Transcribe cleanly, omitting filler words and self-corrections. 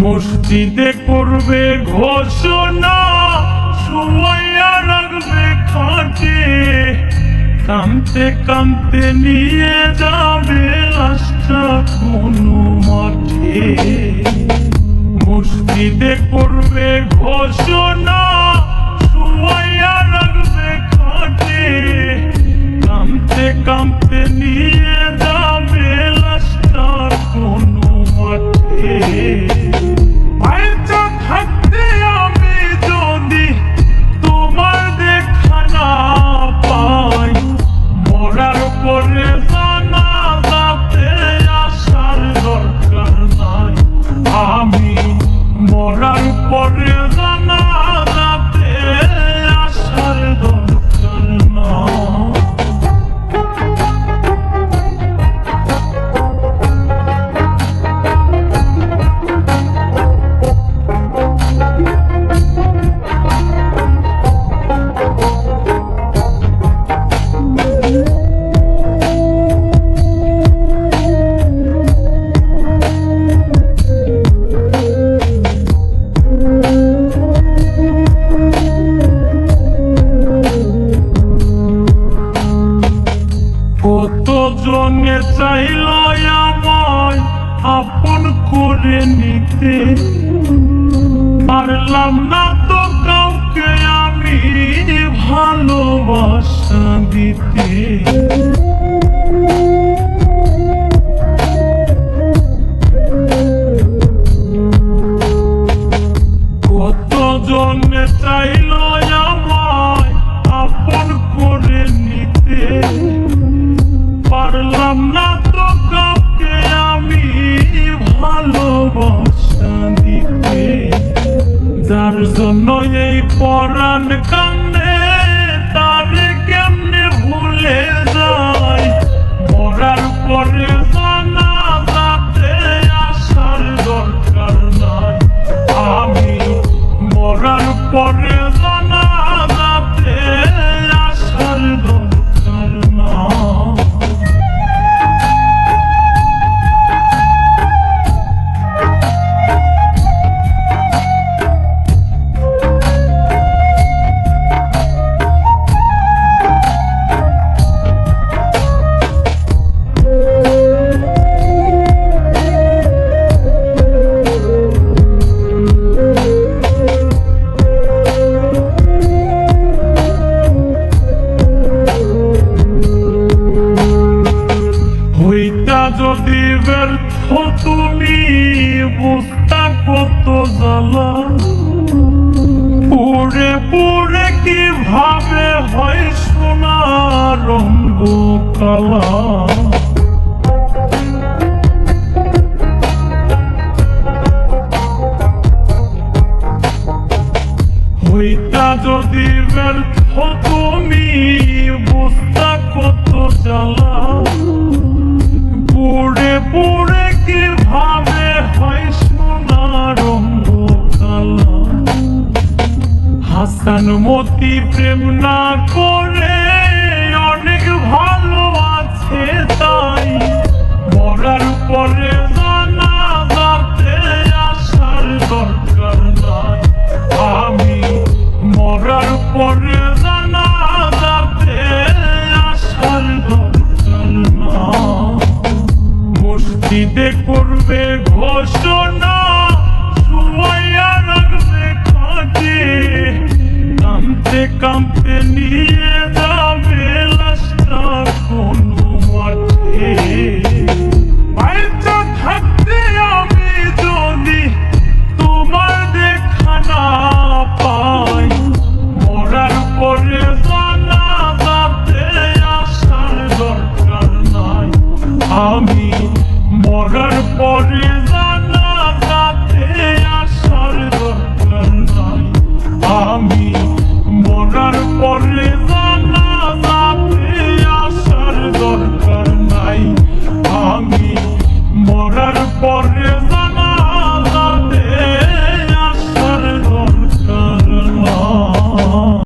মসজিদে করবে ঘোষণা, শুয়াইয়া রাখবে খাটে, কাঁদতে কাঁদতে নিয়ে যাবে লাশটা কোনো মাঠে। মসজিদে করবে ঘোষণা, শুয়াইয়া রাখবে খাটে, কাঁদতে কাঁদতে নিয়ে যাবে লাশটা কোনো মাঠে। মরার পরে জানাজাতে আসার দরকার নাই। কতজনে চাইল আমায় আপন করে নিতে, পারলাম না তো কাউকে আমি ভালোবাসা দিতে। কতজনে চাইল আমায় আপন করে নিতে, পারলাম না তো কাউকে আমি ভালোবাসা দিতে। যার জন্য এই পরাণ কান্দে, তারে কেমনে ভুলে যায়। মরার পরে জানাজাতে আসার দরকার নাই। আমি মরার পরে জানাজাতে আসার দরকার নাই। যদি ব্যর্থ তুমি বুঝতা কত জ্বালা, পুড়ে পুড়ে কিভাবে হয় সোনা রঙ্গ কালা। হইতা যদি ব্যর্থ তুমি বুঝতা কত জ্বালা, পুড়ে পুড়ে কিভাবে হয় সোনা রঙ্গ কালা। হাসান মতি প্রেম না করে অনেক ভালো আছে তাই, মরার পরে জানাজাতে আসার দরকার নাই। আমি মরার পরে জানাজাতে আসার দরকার নাই। মসজিদে করবে ঘোষণা, শুয়াইয়া রাখবে খাটে, কাঁদতে কাঁদতে নিয়ে যাবে লাশটা কোনো মাঠে। বাইচা থাকতে আমি যদি তোমার দেখা না পাই, মরার পরে জানাজাতে আসার দরকার নাই। আমি মরার পরে জানাজাতে আসার দরকার নাই। আমি মরার পরে